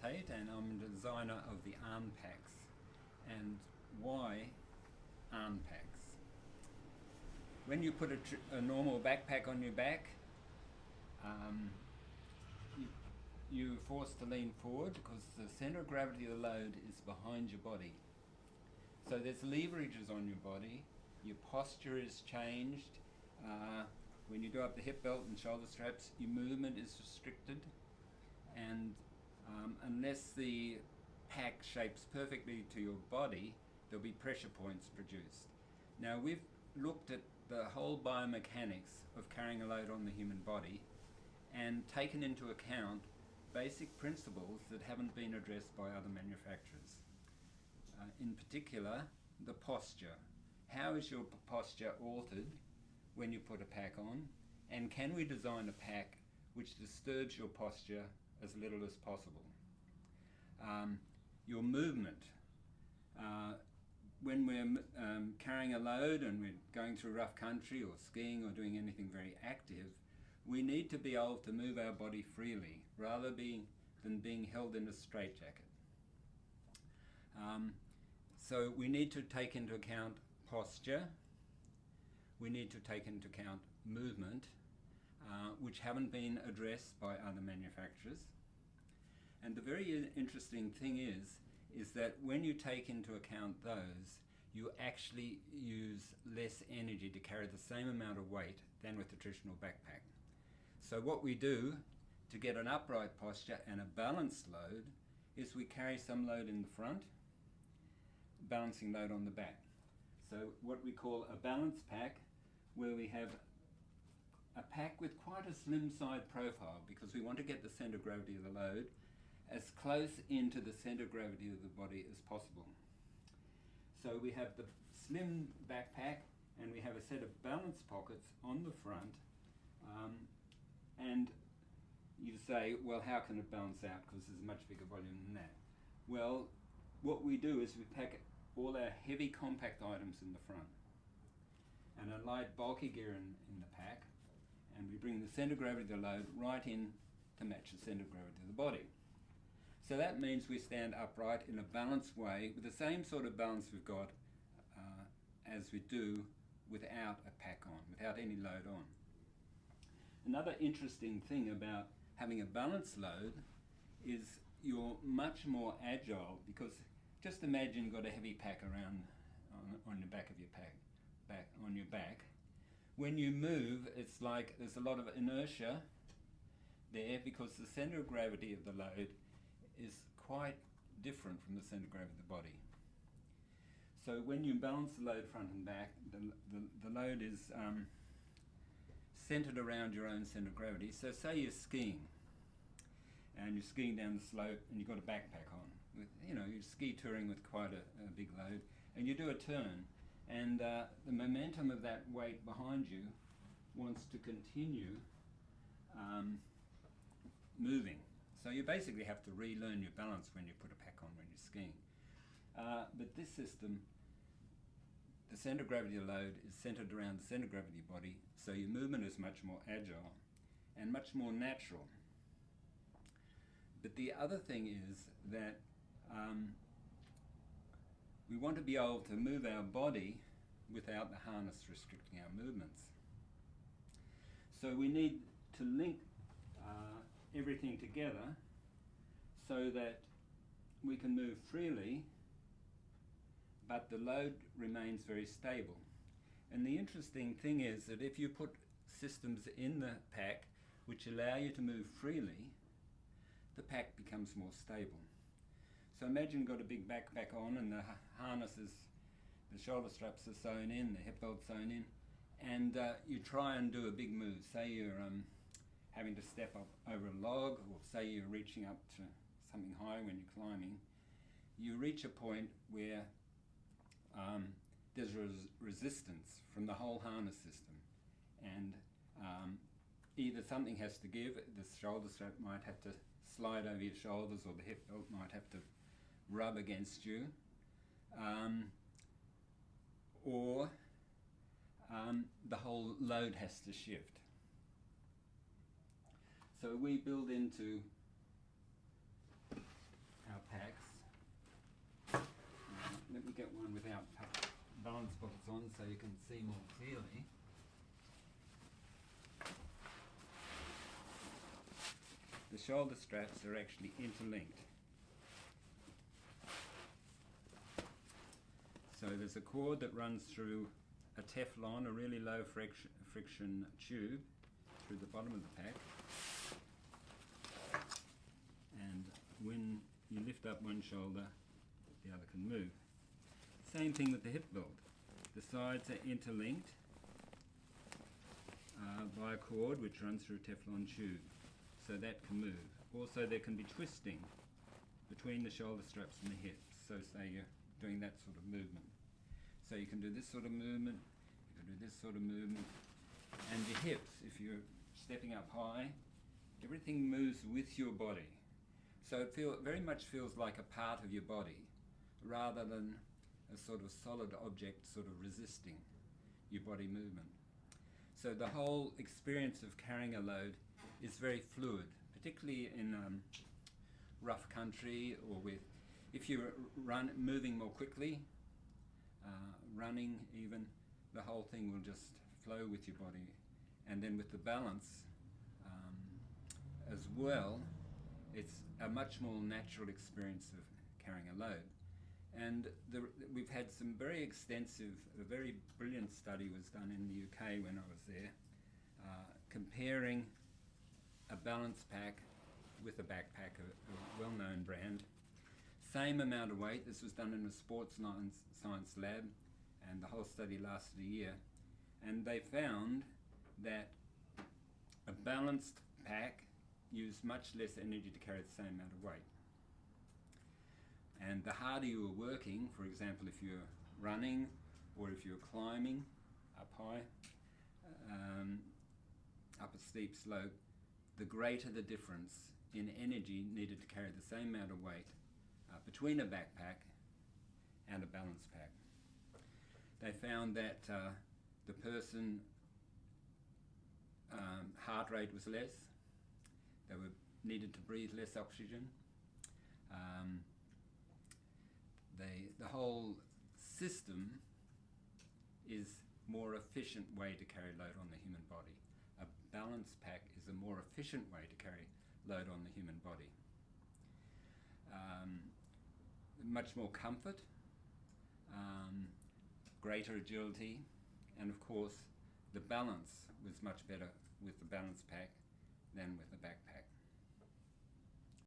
Aarn Tate, and I'm the designer of the Aarn Packs. And why Aarn Packs? When you put a normal backpack on your back, you're forced to lean forward because the centre of gravity of the load is behind your body. So there's leverages on your body, your posture is changed. When you do up the hip belt and shoulder straps, your movement is restricted, and unless the pack shapes perfectly to your body, there'll be pressure points produced. Now we've looked at the whole biomechanics of carrying a load on the human body and taken into account basic principles that haven't been addressed by other manufacturers. In particular, the posture. How is your posture altered when you put a pack on, and can we design a pack which disturbs your posture as little as possible? Your movement. When we're carrying a load and we're going through rough country or skiing or doing anything very active, we need to be able to move our body freely rather than being held in a straitjacket. So we need to take into account posture, we need to take into account movement, which haven't been addressed by other manufacturers. And the very interesting thing is that when you take into account those, you actually use less energy to carry the same amount of weight than with the traditional backpack. So what we do to get an upright posture and a balanced load is we carry some load in the front, balancing load on the back. So what we call a balance pack, where we have a pack with quite a slim side profile because we want to get the centre of gravity of the load as close into the centre of gravity of the body as possible. So we have the slim backpack and we have a set of balance pockets on the front, and you say, well, how can it balance out because there's a much bigger volume than that? Well, what we do is we pack all our heavy compact items in the front and a light bulky gear in the pack, and we bring the centre of gravity of the load right in to match the centre of gravity of the body. So that means we stand upright in a balanced way with the same sort of balance we've got as we do without a pack on, without any load on. Another interesting thing about having a balanced load is you're much more agile, because just imagine you've got a heavy pack around on the back of your on your back. When you move, it's like there's a lot of inertia there because the centre of gravity of the load is quite different from the centre of gravity of the body. So when you balance the load front and back, the load is centred around your own centre of gravity. So say you're skiing, and you're skiing down the slope and you've got a backpack on. You're ski touring with quite a big load, and you do a turn, and the momentum of that weight behind you wants to continue moving. So you basically have to relearn your balance when you put a pack on when you're skiing. But this system, the centre of gravity of the load is centred around the centre of gravity of your body, so your movement is much more agile and much more natural. But the other thing is that we want to be able to move our body without the harness restricting our movements. So we need to link everything together so that we can move freely, but the load remains very stable. And the interesting thing is that if you put systems in the pack which allow you to move freely, the pack becomes more stable. So imagine you've got a big backpack on and the harnesses, the shoulder straps are sewn in, the hip belt sewn in, and you try and do a big move. Say you're having to step up over a log, or say you're reaching up to something high when you're climbing. You reach a point where there's resistance from the whole harness system, and either something has to give, the shoulder strap might have to slide over your shoulders, or the hip belt might have to rub against you, or the whole load has to shift. So we build into balance pockets on so you can see more clearly. The shoulder straps are actually interlinked. So there's a cord that runs through a Teflon, a really low friction tube, through the bottom of the pack. And when you lift up one shoulder, the other can move. Same thing with the hip belt. The sides are interlinked by a cord which runs through a Teflon tube, so that can move. Also, there can be twisting between the shoulder straps and the hips, so say you're doing that sort of movement. So you can do this sort of movement, you can do this sort of movement, and your hips, if you're stepping up high, everything moves with your body. So it very much feels like a part of your body, rather than a sort of solid object sort of resisting your body movement. So the whole experience of carrying a load is very fluid, particularly in rough country, or if you're moving more quickly, running even, the whole thing will just flow with your body. And then with the balance as well, it's a much more natural experience of carrying a load. And we've had some very extensive, a very brilliant study was done in the UK when I was there, comparing a balance pack with a backpack, a well-known brand. Same amount of weight. This was done in a sports science lab, and the whole study lasted a year. And they found that a balanced pack used much less energy to carry the same amount of weight. And the harder you were working, for example, if you're running or if you're climbing up high, up a steep slope, the greater the difference in energy needed to carry the same amount of weight between a backpack and a balance pack. They found that the person heart rate was less, they needed to breathe less oxygen. The whole system is more efficient way to carry load on the human body. A balance pack is a more efficient way to carry load on the human body. Much more comfort, greater agility, and of course the balance was much better with the balance pack than with the backpack.